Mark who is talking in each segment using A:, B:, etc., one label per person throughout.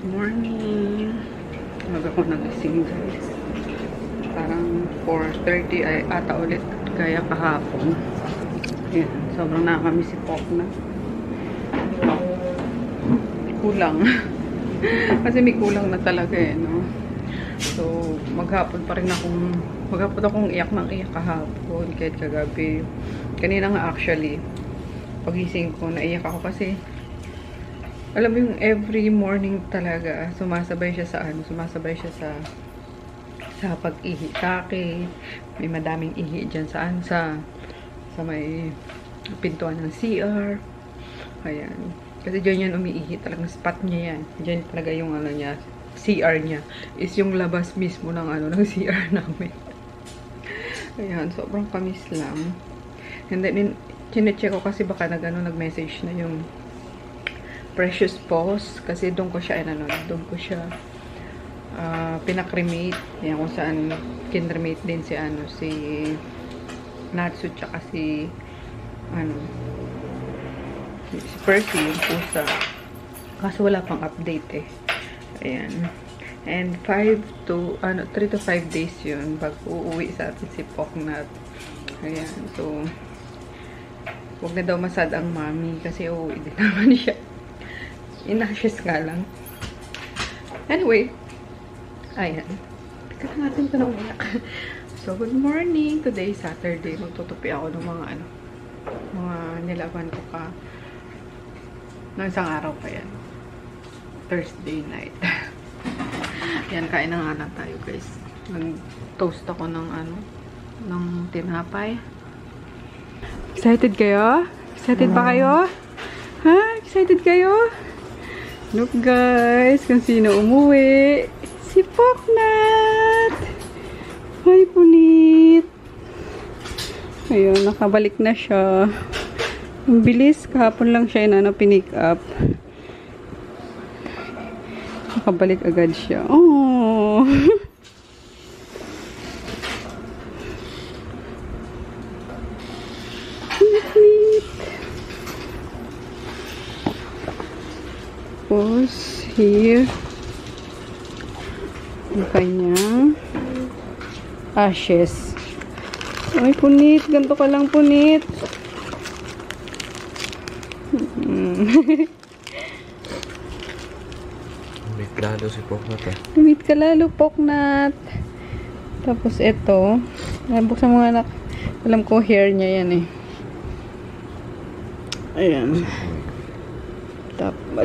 A: Good morning. Mag ako nagising guys. Parang 4:30 ay ata ulit kaya kahapon. Ayan, sobrang nakakamiss si Pokna. Kulang. Kasi may kulang na talaga eh, no? So, maghapon akong iyak ng iyak kahapon kahit kagabi. Kanina nga actually, pagising ko, naiyak ako kasi alam mo yung every morning talaga, sumasabay siya sa pag-ihi sa akin. May madaming ihi dyan sa may pintuan ng CR. Ayan. Kasi dyan yan umiihi. Talagang spot niya yan. Dyan talaga yung niya, CR niya. Is yung labas mismo ng ng CR namin. Ayan. Sobrang kamis lang. And then, chinecheck ko kasi baka nag-message na yung Precious Post. Kasi doon ko siya, pinakremate. Yan, kung saan kinremate din si Natsu, tsaka si Percy, yung pusa. Kasi wala pang update eh. Ayan. And 3 to 5 days yun pag uuwi sa atin si Poknat. Ayan. So, huwag na daw masad ang mami kasi uuwi din naman siya. Inashes nga lang. Anyway, ayan. Teka na natin ito na umiyak. So, good morning. Today, Saturday. Magtutupi ako ng mga nilaban ko noong isang araw pa yan. Thursday night. Yan, kain na nga lang tayo, guys. Nag-toast ako ng tinapay. Excited kayo? Excited ba kayo? Ha? Excited kayo? Look, guys, kung sino umuwi. Si Poknat! Hi, punit! Ayun, nakabalik na siya. Ang bilis, kahapon lang siya pinick up. Nakabalik agad siya. Oh! Tapos, here, ang kanyang ashes. Ay, punit. Ganto ka lang, punit.
B: Lumit lalo si Poknat eh.
A: Lumit ka lalo, Poknat. Tapos, ito. Buksan mo nga anak. Alam ko, hair niya yan eh. Ayan.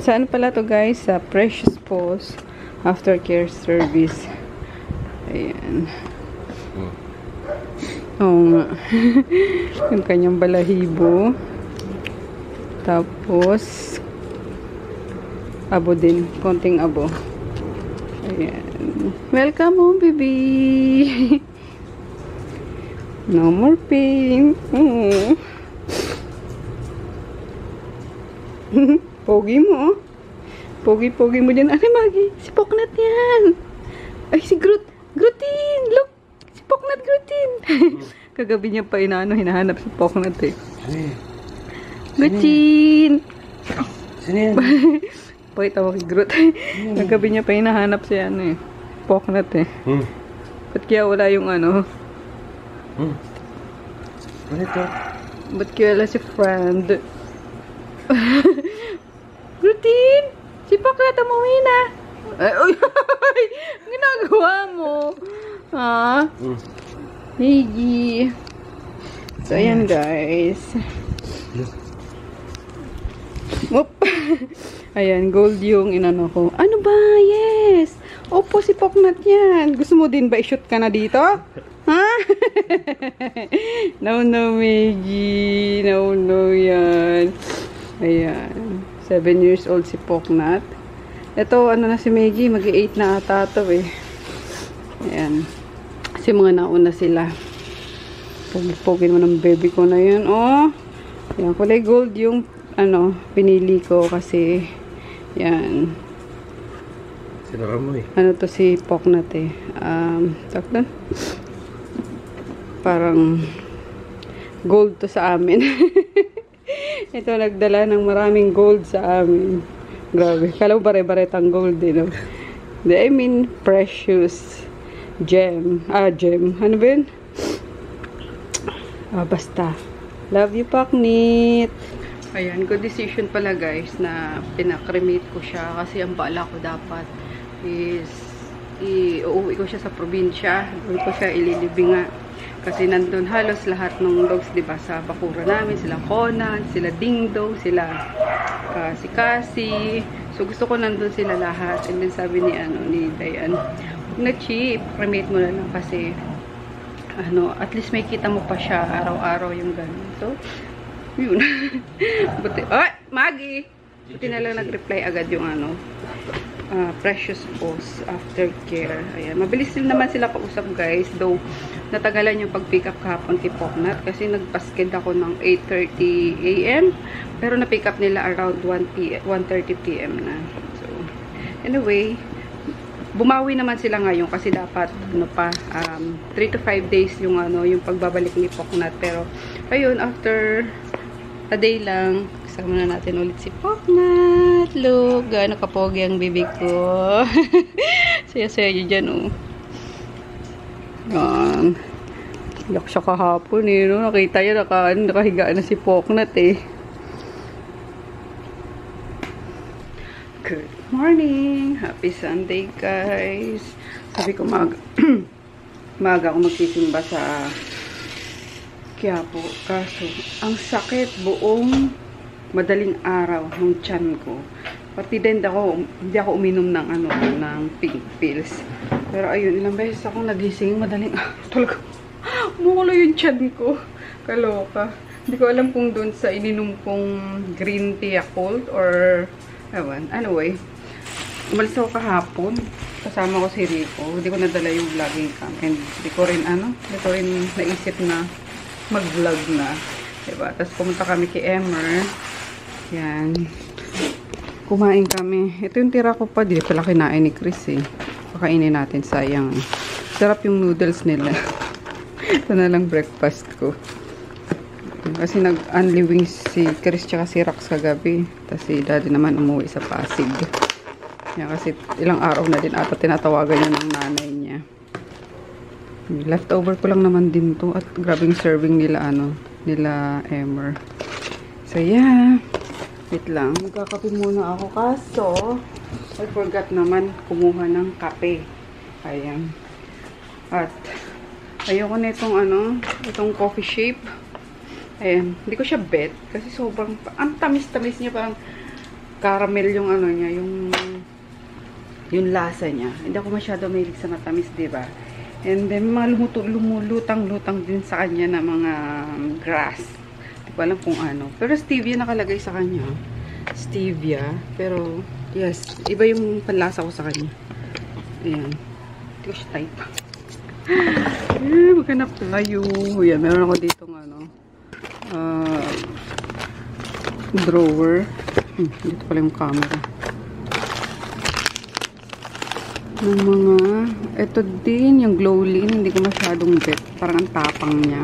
A: Saan pala to guys? Sa Precious Post Aftercare Service. Ayan. Oo nga. Yung kanyang balahibo. Tapos abo din. Konting abo. Ayan. Welcome home, baby! No more pain. Pogi mo, oh. Pogi mo dyan. Ano, Maggie? Si Poknat yan. Ay, si Grutin. Look. Si Poknat Grutin. Kagabi niya pa hinahanap si Poknat eh. Grutin.
B: Sino yan?
A: Pakita mo kay Grut. Kagabi niya pa hinahanap si Poknat eh. Ba't kaya wala yung
B: Ano ito?
A: Ba't kaya wala si friend? Grutin! Si Poknat umuwi na! Ay, ginagawa mo! Ha? Higi! So, ayan guys. Whoop! Ayan, gold yung inano ko. Ano ba? Yes! Opo, si Poknat yan. Gusto mo din ba i-shoot ka na dito? Ha? No, Miggy. No, yan. Ayan. 7 years old si Poknat. Ito, na si Maggie, mag-8 na ata ito eh. Ayan. Kasi mga nauna sila. Pogi mo ng baby ko na yun. Oh. Ayan, kulay gold yung pinili ko kasi yan.
B: Sinara mo eh.
A: Ano to si Poknat eh. Takdan. Parang gold to sa amin. Ito, nagdala ng maraming gold sa amin. Grabe. Kala mo bare-baretang gold din, no? I mean, precious gem. Gem. Ano ba yun? Basta. Love you, Paknit. Ayan, good decision pala guys na pinakremate ko siya kasi ang bala ko dapat is uuwi ko siya sa probinsya. Doon ko siya ililibinga. Kasi nandun halos lahat ng dogs, diba? Sa bakura namin, sila Conan, sila Dingdong, sila si Cassie. So gusto ko nandun sila lahat. And then sabi ni Dayan, huwag na cheap, cremate mo na lang kasi at least may kita mo pa siya araw-araw yung gano'n. So, yun. Buti, Maggie! Buti na lang nag-reply agad yung precious post after care. Ayan. Mabilis din naman sila kausap guys. Though, natagalan yung pag-pick up kahapon kay Poknat kasi nagpasked ako ng 8:30 AM. Pero na-pick up nila around 1:30 PM na. So, anyway, bumawi naman sila ngayon kasi dapat 3 to 5 days yung yung pagbabalik ni Poknat. Pero ayun, after a day lang kasama na natin ulit si Poknat. Look, gaano kapogi ang bibi ko. Saya-saya niyo dyan, oh. Yan. Iyak siya kahapon, eh, no? Nakita niya, nakahiga na si Poknat, eh. Good morning! Happy Sunday, guys! Sabi ko, maga ako magsisimba sa Quiapo. Kaso, ang sakit buong madaling araw ng tiyan ko. Pati din hindi ako uminom ng ng pink pills. Pero ayun, ilang beses akong nagising madaling araw. Talaga, umukulo yung tiyan ko. Kaloka. Hindi ko alam kung doon sa ininom kong green tea cold or ewan. Anyway, umalis ako kahapon. Kasama ko si Rico. Hindi ko nadala yung vlogging cam. And hindi ko rin naisip na mag-vlog na. Diba? Tapos pumunta kami kay Emmer. Yan. Kumain kami. Ito yung tira ko pa. Di pala kinain ni Chris, eh. Pakainin natin. Sayang. Sarap yung noodles nila. Ito na lang breakfast ko. Kasi nag-unli wings si Chris tsaka si Rax kagabi. Tapos si Daddy naman umuwi sa Pasig. Yan, kasi ilang araw na din ata tinatawagan niya ng nanay niya. Leftover ko lang naman din to. At grabing serving nila nila Emmer. So yeah. Wait lang. Magkakape muna ako. Kaso I forgot naman kumuha ng kape. Ayan. At ayoko na itong coffee shape. Ayan. Hindi ko siya bet. Kasi sobrang, ang tamis-tamis niya. Parang caramel yung niya. Yung lasa niya. Hindi ako masyado mahilig sa matamis, diba? And then, mga lumulutang-lutang din sa kanya na mga grass. Hindi ko alam kung ano. Pero stevia nakalagay sa kanya. Stevia. Pero, yes. Iba yung panlasa ko sa kanya. Ayan. Hindi ko siya type. Maghanap tayo. Ayan, meron ako dito drawer. Dito pala yung camera. Ng mga, ito din, yung Glowlin, hindi ko masyadong bet. Parang ang tapang niya.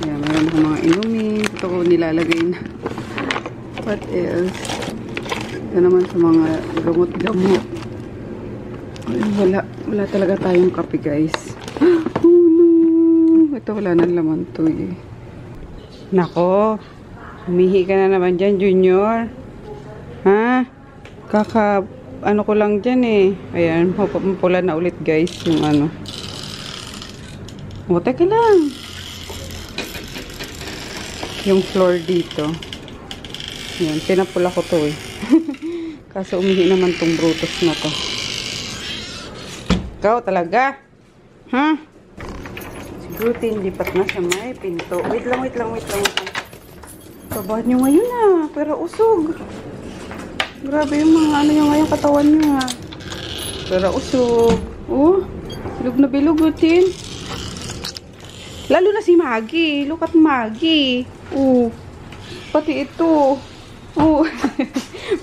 A: Ayan, meron akong mga inumin. Ito ko nilalagay na. What else? Ito naman sa mga gamot-gamot. Wala talaga tayong kape, guys. Oh no! Ito wala nang laman to, eh. Nako! Humihi ka na naman dyan, Junior. Ha? Ano ko lang dyan, eh. Ayan, pula na ulit, guys, yung O, teka lang. Yung floor dito. Ayan, pinapula ko to, eh. Kaso umihi naman tong Brutus na to. Ikaw talaga? Ha? Si Brutin, lipat na sa may pinto. Wait lang. Tabahan nyo ngayon, pero usog. Grabe yung mga nyo ngayon katawan nyo, pero usog. Oh, bilog na bilog, Brutin. Lalo na si Maggie. Look at Maggie. Oh, pati ito. Oh,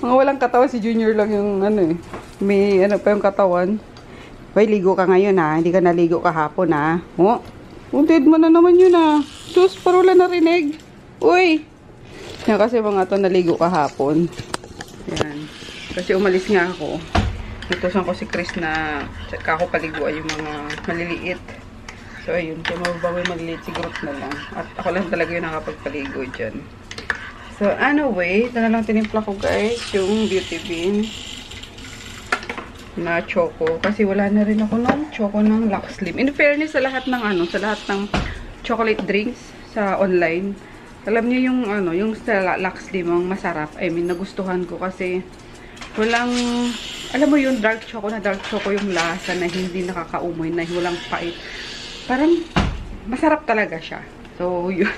A: mga walang katawan. Si Junior lang yung may pa yung katawan. Hoy, ligo ka ngayon, hindi ka naligo kahapon, Oh, unted mo na naman yun, Sus, parula narinig. Uy. Yan kasi mga to naligo kahapon. Yan. Kasi umalis nga ako. Natusan ko si Chris na kako paliguan yung mga maliliit. So, ayun. Kaya mababaw yung maliliit, siguro na lang. At ako lang talaga yung nakapagpaligo dyan. So, anyway, ito na lang tinimpla ko guys, yung Beauty Bean na choco. Kasi wala na rin ako ng choco ng Lux Slim. In fairness, sa lahat ng sa lahat ng chocolate drinks sa online, alam niyo yung yung sa Lux Slim ang masarap. I mean, nagustuhan ko kasi walang, alam mo yung dark choco yung lasa na hindi nakakaumoy, na walang pait. Parang masarap talaga siya. So, yun.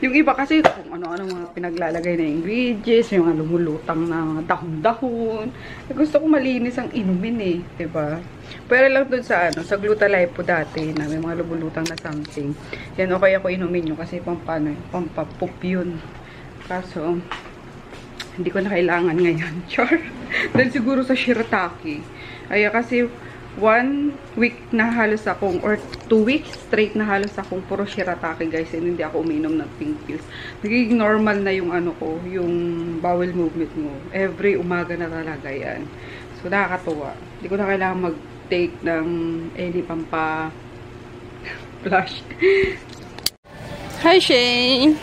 A: Yung iba kasi kung ano-ano mga pinaglalagay na ingredients, yung mga lumulutang na mga dahon-dahon. Gusto ko malinis ang inumin eh, 'di ba? Pero lang dun sa sa Glutalipo dati na may mga lumulutang na something. Yan okay ako inumin yun kasi pampapop yun. Kaso hindi ko na kailangan ngayon. Char. Dahil siguro sa shirataki. Ay kasi 1 week na halos akong, or 2 weeks straight na halos akong puro shirataki guys, and hindi ako uminom ng pink pills. Nagiging normal na yung ko, yung bowel movement mo. Every umaga na talaga yan. So nakakatuwa. Hindi ko na kailangan mag-take ng any pampa flush. Hi Shane!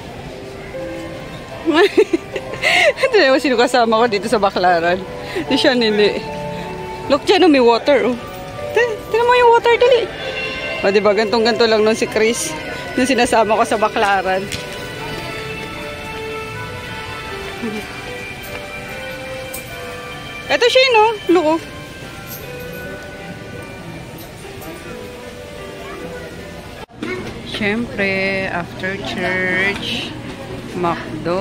A: Ito na yung sino kasama ko dito sa Baclaran. Hindi siya nili. Look dyan, may water oh. Tignan mo yung water, dali. O, diba, gantong-ganto lang nun si Chris. Nung sinasama ko sa Baclaran. Eto siya, no? Look, oh. Siyempre, after church, McDo.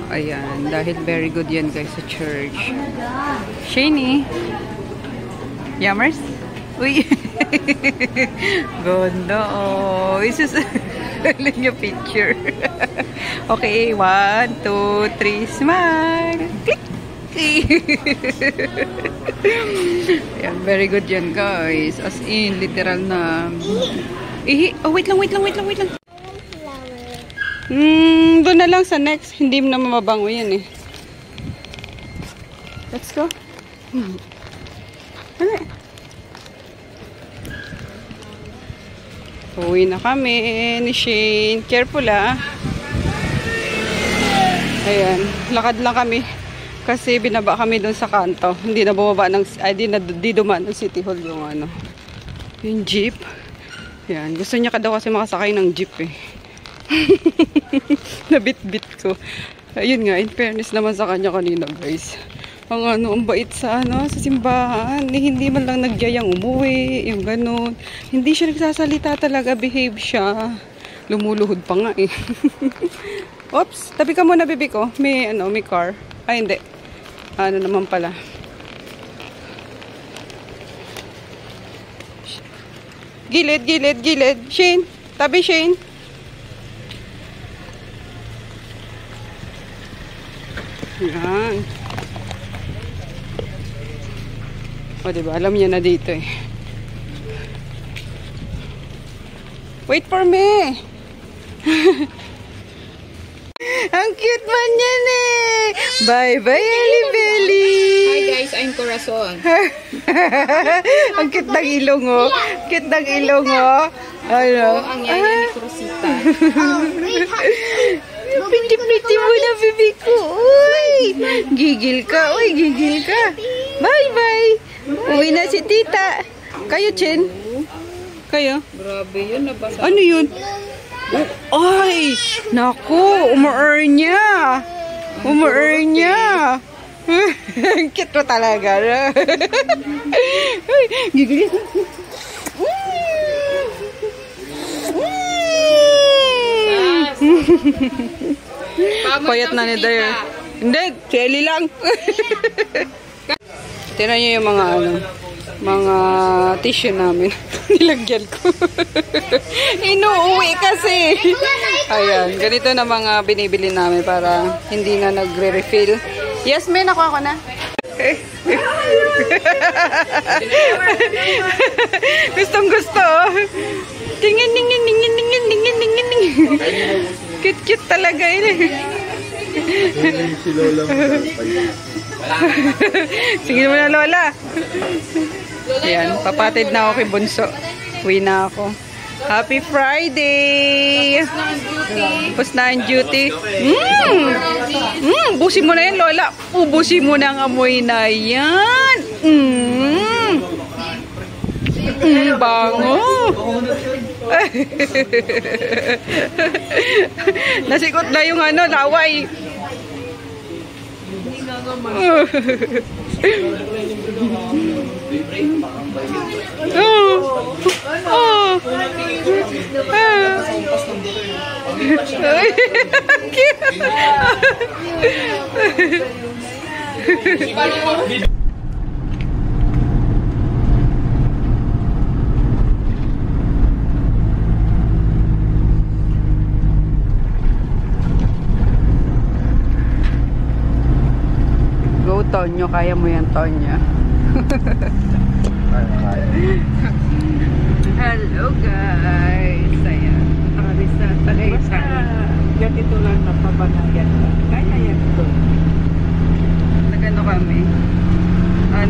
A: Ayan, dahil very good yan guys sa church. Shani. Yummers? Uy! Ganda oh! Isus yung picture. Okay, 1, 2, 3, smile! Click! Ayan, very good yan guys. As in, literal na. Oh, wait lang. Doon na lang sa next. Hindi na mabango yan eh. Let's go. Uwi na kami ni Shane. Careful ah. Ayan. Lakad lang kami. Kasi binaba kami doon sa kanto. Hindi na bumaba ng, di dumaan ng City Hall yung yung jeep. Ayan. Gusto niya daw kasi makasakay ng jeep eh. Nabit-bit ko. Ayun nga, in fairness naman sa kanya kanina guys. Ang bait sa sa simbahan. Hindi man lang nagyayang umuwi, yung ganun. Hindi siya nagsasalita talaga, behave siya. Lumuluhod pa nga eh. Oops, tabi ka muna bibi ko. May may car. Ay hindi. Ano naman pala. Gilid. Shane, tabi Shane. Yan. O, diba? Alam niya na dito eh. Wait for me! Ang cute man yan eh! Bye-bye, Ellie Belly!
C: Hi guys, I'm Corazon.
A: Ang cute ng ilong oh. Cute ng ilong oh. Ano?
C: Ang yaya ni Cruzita.
A: Piti-piti mo na, bibi ko. Uy! Gigil ka. Bye-bye! Uwi na si tita. Kayo, Chen? Kayo?
C: Grabe yun, nabasa.
A: Ano yun? Ay! Naku! Uma-earn niya! Ang cute mo talaga. Gigil. Payat na ni Dayo. Hindi, jelly lang. Tira niyo yung mga tissue namin. Nilagyan ko. Inuuwi kasi. Ayan, ganito na mga binibili namin para hindi na nagre-refill. Yes, may nakuha ko na. Gustong gusto. Tingin. Cute talaga yun.
B: Si Lola mo.
A: Sige mo na, Lola. Ayan, papatid na ako kay Bunso. Uwi na ako. Happy Friday! Tapos na ang duty. Ubusin mo na yan, Lola. Ubusin mo na ang amoy na yan. Bango. Nasikot na yung ano, laway. Go, Tonyo. Kaya mo yan, Tonyo. Hello, guys. Ayan. Kami sa Tagaytay.
C: Ganito lang napabanayan. Kaya yan ito.
A: Nagano kami.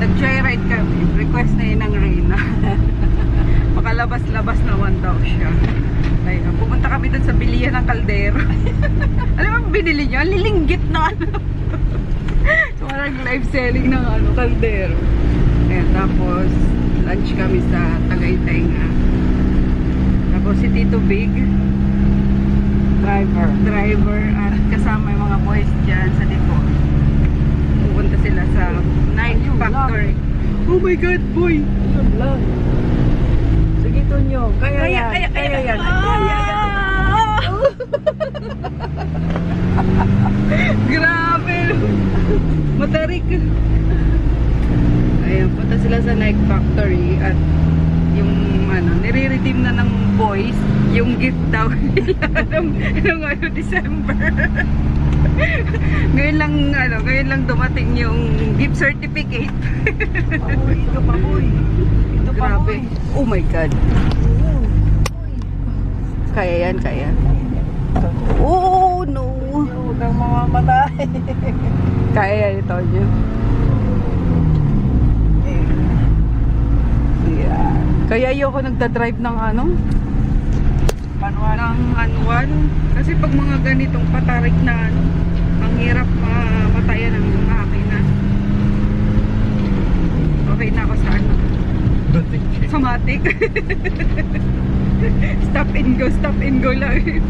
A: Nag-joyride kami. Request na yun ng Reyna. Makalabas-labas naman daw siya. Ayan. Pumunta kami dun sa bilihan ng kaldero. Alam mo, binili niyo? Lilinggit na ano. So, parang live selling ng ano, kaldero. Ayan, tapos lunch kami sa Tagaytay nga. Tapos si Tito Big, driver at kasama yung mga boys dyan sa likod. Pupunta sila sa Night Factory. Oh my God, boy!
C: Sige, Tonyo. Kaya yan.
A: Grabe! Matarik! Ayan, punta sila sa Nike Factory at yung ano, nire-redeem na ng boys yung gift daw nila ng ano, December. Ngayon lang dumating yung gift certificate.
C: Ito pa, boy. Ito pa,
A: Grabe.
C: boy.
A: Oh my God. Kaya yan, kaya. Oh no!
C: Huwag kang mamamatay.
A: Kaya yan ito nyo. Yeah. Kaya ayoko nagdadrive ng ano? Manual. Kasi pag mga ganitong patarik na ano, ang hirap matayan ng makina. Okay na ako sa ano? Sa matik. Stop and go lang.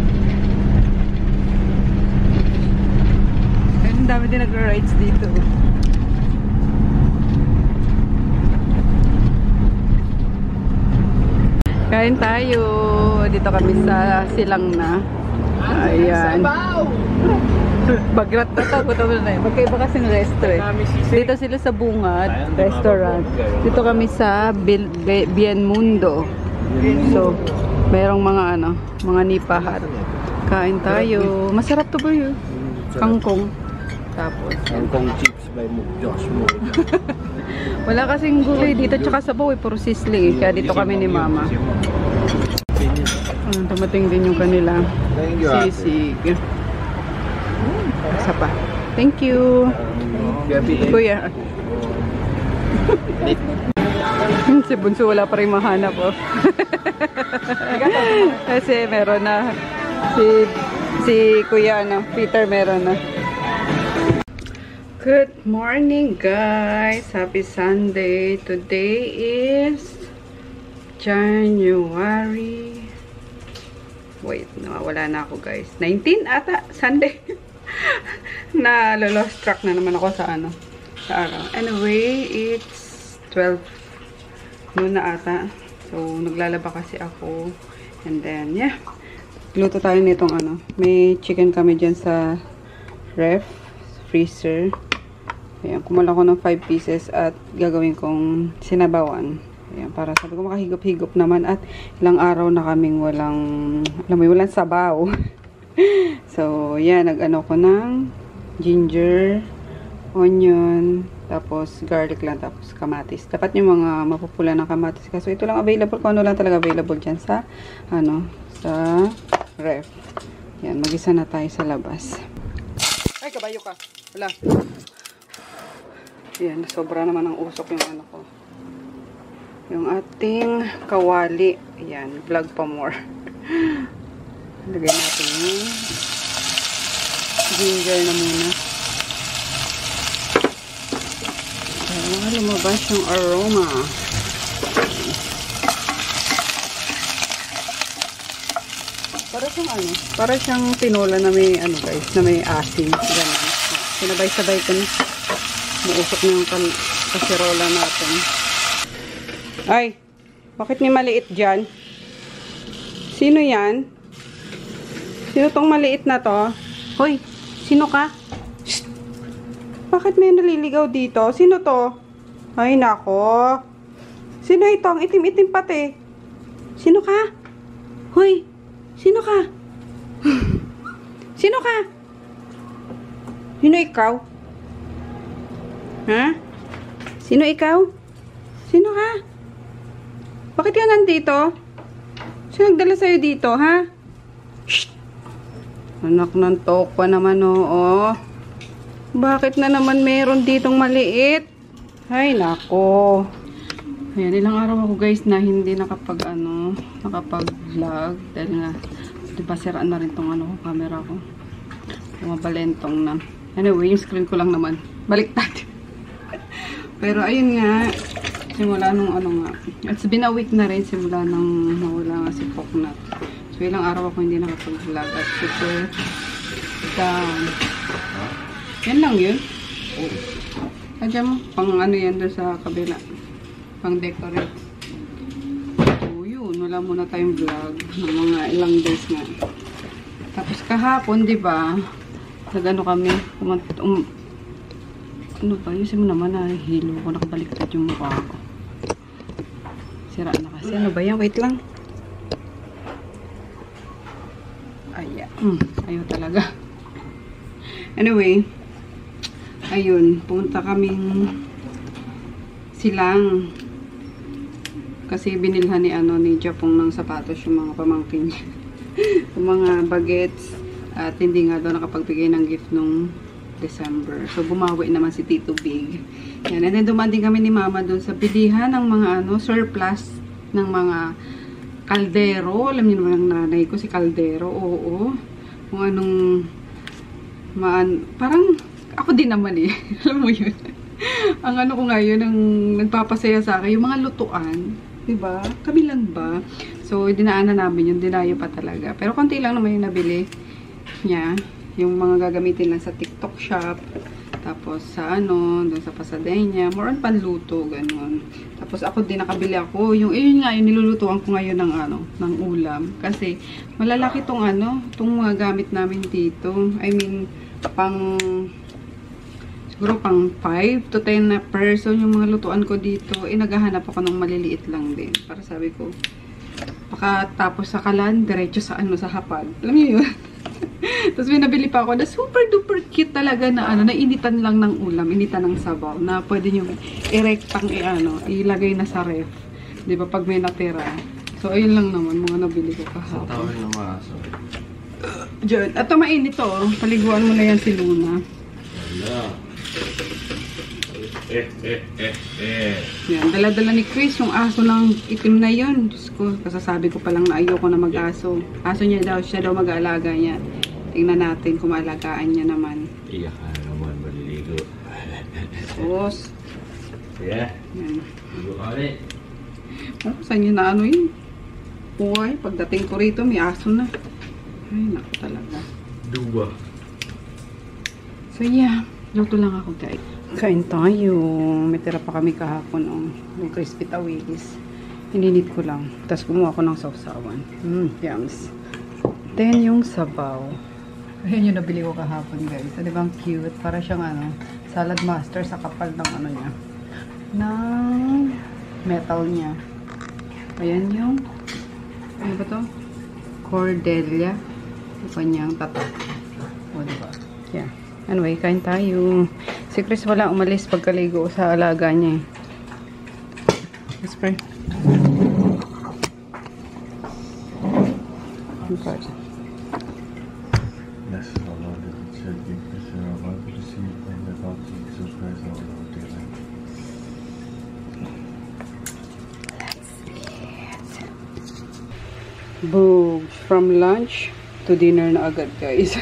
A: Ang dami din nagra-rides dito. Kain tayo. Dito kami sa Silang na. Ayan. Bagrat na tapos na yun. Magkaiba kasing restaurant. Dito sila sa Bungad Restaurant. Dito kami sa Bien Mundo. So, merong mga ano, mga nipahat. Kain tayo. Masarap to ba yun? Kangkong. Tapos,
B: Kangkong chips by Josh Mo.
A: wala kasing gulay dito tsaka sa bawi, puro sisling. Kaya dito kami ni Mama. Tumating din yung kanila sisig. Isa pa. Thank you. Kuya. Si Bunso wala pa rin mahanap oh. Kasi meron na si Kuya ano, Peter meron na. Good morning guys. Happy Sunday. Today is January. Wait, nawawala na ako guys. 19 ata, Sunday. Na lost track na naman ako sa ano, sa araw. Anyway, it's 12 noon na ata. So, naglalaba kasi ako. And then, yeah. Luto tayo nitong ano. May chicken kami dyan sa ref, freezer. Ayan, kumuha ko ng 5 pieces at gagawin kong sinabawan. Ayan, para sabi ko makahigop-higop naman at ilang araw na kaming walang sabaw. So, yan, nag-ano ko ng ginger, onion, tapos garlic lang, tapos kamatis. Dapat yung mga mapupula ng kamatis. Kasi ito lang available, kung ano lang talaga available dyan sa, ano, sa ref. Yan, mag-isa na tayo sa labas. Ay, kabayo ka. Wala. Ayan, sobra naman ang usok yung ano ko. Yung ating kawali. Ayan, vlog pa more. Lagyan natin yung ginger na muna. Para lumabas yung aroma. Para siyang ano, para siyang tinola na may ano guys, na may asin. Ganun. Sinabay-sabay ko na. Muusok na yung kasirola natin. Ay, bakit may maliit dyan? Sino yan? Sino tong maliit na to? Hoy, sino ka? Shh! Bakit may naliligaw dito? Sino to? Ay, nako. Sino ito? Ang itim-itim pati. Sino ka? Hoy, sino ka? Sino ka? Sino ikaw? Ha? Sino ikaw? Sino ka? Bakit ka nandito? Sino nagdala sa'yo dito, ha? Shh! Anak ng tokwa naman, oo. Bakit na naman meron ditong maliit? Ay, nako. Ayan, ilang araw ako guys na hindi nakapag-vlog. Dahil nga, diba siraan na rin tong ano, camera ko. Mabalentong na. Anyway, yung screen ko lang naman. Baliktad. Pero ayun nga, simula nung ano nga. It's been a week na rin simula nung nawala nga si Poknat. So, ilang araw ako hindi nakapag-vlog at super down. Yan lang yun. Adyan mo, pang ano yan doon sa kabila. Pang decorate. So, yun. Wala muna tayong vlog ng mga ilang days nga. Tapos kahapon, di ba? Nagano kami. Ano ba? Yusin mo naman na hilo ko. Nakabaliktad yung mukha ko. Sira na kasi. Ano ba yan? Wait lang. Ayan. Ayaw talaga. Anyway. Ayun. Pumunta kaming silang. Kasi binilhan ni Japong ng sapatos yung mga pamangkin niya. Yung mga bagets. At hindi nga daw nakapagbigay ng gift nung December. So, bumawi naman si Tito Big. Yan. And then, dumanding kami ni Mama doon sa bilihan ng mga surplus ng mga kaldero. Alam niyo naman ang nanay ko, si kaldero. Oo. Kung anong parang ako din naman eh. Alam mo yun. Ang ano ko ngayon, ang nagpapasaya sa akin, yung mga lutuan. Diba? Kami lang ba? So, dinaanan namin yun. Dinayo pa talaga. Pero konti lang naman yung nabili niya. Yung mga gagamitin lang sa TikTok shop. Tapos sa doon sa Pasadena. More on panluto, ganun. Tapos ako din nakabili ako. Yun nga, yung nilulutuan ko ngayon ng ulam. Kasi malalaki tong tong mga gamit namin dito. I mean, siguro pang 5 to 10 na person yung mga lutuan ko dito. Naghahanap ako ng maliliit lang din. Para sabi ko, pakatapos sa kalan, diretso sa sa hapag. Alam niyo yun? Tapos may nabili pa ako na super duper cute talaga na na initan lang ng ulam, initan ng sabaw na pwede nyo i-rectang ilagay na sa ref. 'Di ba pag may natira. So ayun lang naman mga nabili ko kahapon.
B: Sa tawag ng maso.
A: Diyan, at mainit to, paliguan mo na yan si Luna.
B: Wala.
A: Yan, dala-dala ni Chris yung aso ng itim na yun. Diyos ko, kasasabi ko palang na ayoko na mag-aso. Aso niya daw, siya daw mag-aalaga niya. Tingnan natin kung maalagaan niya naman.
B: Iyak ka naman, maliligo.
A: Sos.
B: Yeah.
A: Yan.
B: Ligo ka ulit.
A: Saan niya na yun? Uy, pagdating ko rito, may aso na. Ay, naku talaga.
B: Duwa.
A: So yeah, luto lang ako guys. Kain tayo. May tira pa kami kahapon yung crispy tawigis. Hininit ko lang. Tapos kumuha ko ng sausawan. Yums. Then yung sabaw. Ayan yung nabili ko kahapon guys. So, diba ang cute? Para siyang salad master sa kapal ng niya. Ng metal niya. Ayan yung ano ba to? Cordelia. Yung kanyang tatak. O diba? Yeah. Anyway, kain tayo. Si Chris wala umalis pagkaligo sa alaga niya. Spray. Okay.
B: Yes, Allah did it. Said, give Chris a reminder to see and the God to subscribe to our daily.
A: Boom! From lunch to dinner na agad, guys.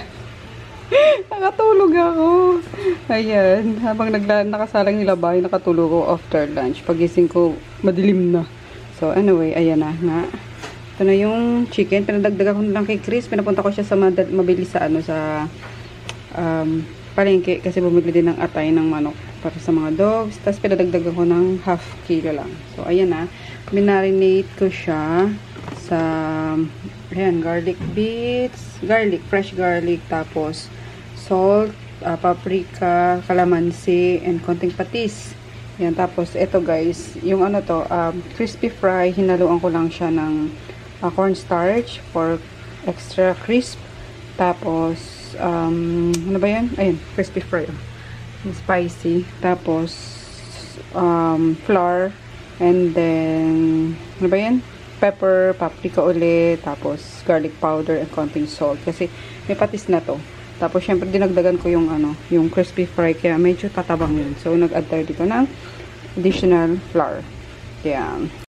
A: Nakatulog ako. Ayan. Habang nakasalang nilabay, nakatulog ako after lunch. Pagising ko, madilim na. So, anyway, ayan na nga. Ito na yung chicken. Pinadagdagan ko na lang kay Chris. Pinapunta ko siya sa mabilis sa palengke. Kasi bumili din ng atay ng manok para sa mga dogs. Tapos pinadagdagan ko ng half kilo lang. So, ayan na. Minarinate ko siya sa ayan, garlic bits, fresh garlic, tapos salt, paprika, calamansi, and konting patis. Yan, tapos ito guys, yung ano to, crispy fry, hinaluan ko lang siya ng cornstarch for extra crisp. Tapos, ano ba yan? Ayun, crispy fry. Spicy. Tapos, flour, and then, ano ba yan? Pepper, paprika ulit, tapos garlic powder, and konting salt. Kasi may patis na to. Tapos, syempre, dinagdagan ko yung, yung crispy fry, kaya medyo tatabang yun. So, nag-add tayo dito ng additional flour. Kaya,